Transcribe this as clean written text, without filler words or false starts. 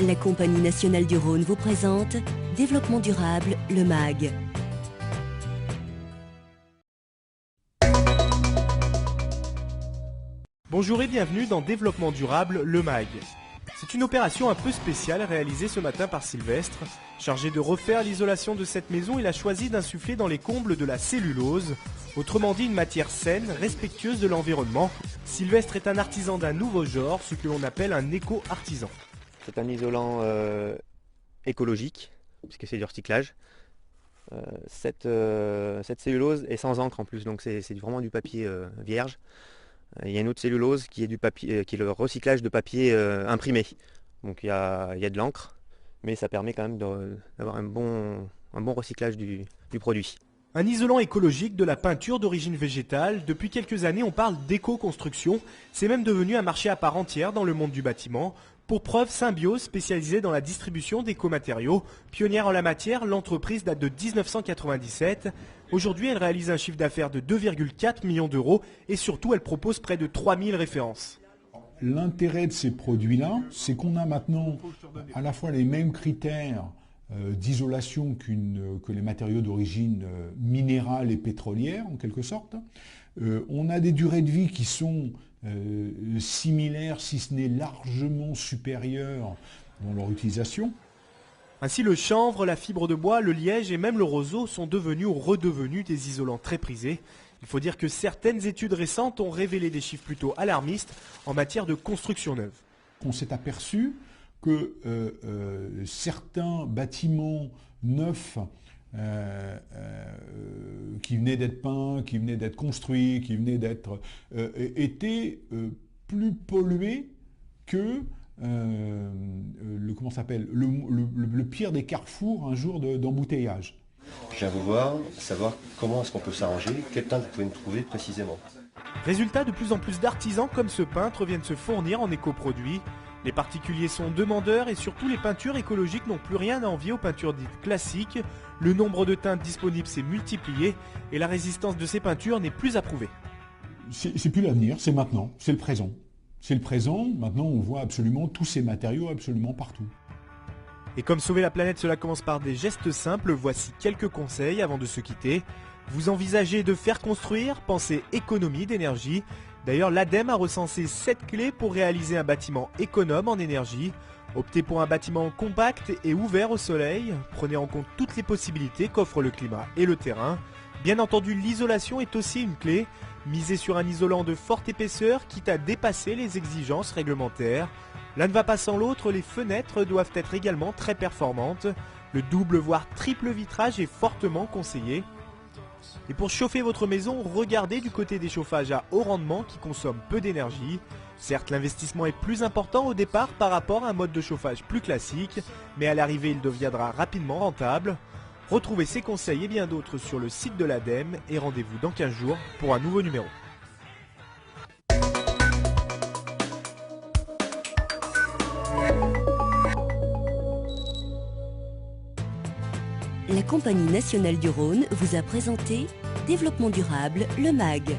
La Compagnie nationale du Rhône vous présente Développement durable, le MAG. Bonjour et bienvenue dans Développement durable, le MAG. C'est une opération un peu spéciale réalisée ce matin par Sylvestre. Chargé de refaire l'isolation de cette maison, il a choisi d'insuffler dans les combles de la cellulose, autrement dit une matière saine, respectueuse de l'environnement. Sylvestre est un artisan d'un nouveau genre, ce que l'on appelle un éco-artisan. C'est un isolant écologique, puisque c'est du recyclage. Cette cellulose est sans encre en plus, donc c'est vraiment du papier vierge. Il y a une autre cellulose qui est du papier, qui est le recyclage de papier imprimé. Donc il y a de l'encre, mais ça permet quand même d'avoir un bon recyclage du produit. Un isolant écologique de la peinture d'origine végétale. Depuis quelques années, on parle d'éco-construction. C'est même devenu un marché à part entière dans le monde du bâtiment. Pour preuve, Symbiose, spécialisée dans la distribution d'éco-matériaux. Pionnière en la matière, l'entreprise date de 1997. Aujourd'hui, elle réalise un chiffre d'affaires de 2,4 millions d'euros et surtout, elle propose près de 3000 références. L'intérêt de ces produits-là, c'est qu'on a maintenant à la fois les mêmes critères d'isolation que les matériaux d'origine minérale et pétrolière, en quelque sorte. On a des durées de vie qui sont similaires, si ce n'est largement supérieures dans leur utilisation. Ainsi, le chanvre, la fibre de bois, le liège et même le roseau sont devenus ou redevenus des isolants très prisés. Il faut dire que certaines études récentes ont révélé des chiffres plutôt alarmistes en matière de construction neuve. On s'est aperçu que certains bâtiments neufs qui venaient d'être peints, qui venaient d'être construits, qui venaient d'être étaient plus pollués que le pire des carrefours un jour d'embouteillage. Je viens vous voir, savoir comment est-ce qu'on peut s'arranger, quel teint vous pouvez me trouver précisément. Résultat, de plus en plus d'artisans comme ce peintre viennent se fournir en éco-produits. Les particuliers sont demandeurs et surtout les peintures écologiques n'ont plus rien à envier aux peintures dites classiques. Le nombre de teintes disponibles s'est multiplié et la résistance de ces peintures n'est plus approuvée. C'est plus l'avenir, c'est maintenant, c'est le présent. C'est le présent, maintenant on voit absolument tous ces matériaux absolument partout. Et comme sauver la planète, cela commence par des gestes simples, voici quelques conseils avant de se quitter. Vous envisagez de faire construire, pensez économie d'énergie. D'ailleurs, l'ADEME a recensé 7 clés pour réaliser un bâtiment économe en énergie. Optez pour un bâtiment compact et ouvert au soleil. Prenez en compte toutes les possibilités qu'offrent le climat et le terrain. Bien entendu, l'isolation est aussi une clé. Misez sur un isolant de forte épaisseur, quitte à dépasser les exigences réglementaires. L'un ne va pas sans l'autre, les fenêtres doivent être également très performantes. Le double voire triple vitrage est fortement conseillé. Et pour chauffer votre maison, regardez du côté des chauffages à haut rendement qui consomment peu d'énergie. Certes, l'investissement est plus important au départ par rapport à un mode de chauffage plus classique, mais à l'arrivée, il deviendra rapidement rentable. Retrouvez ces conseils et bien d'autres sur le site de l'ADEME et rendez-vous dans 15 jours pour un nouveau numéro. La Compagnie nationale du Rhône vous a présenté Développement durable, le MAG.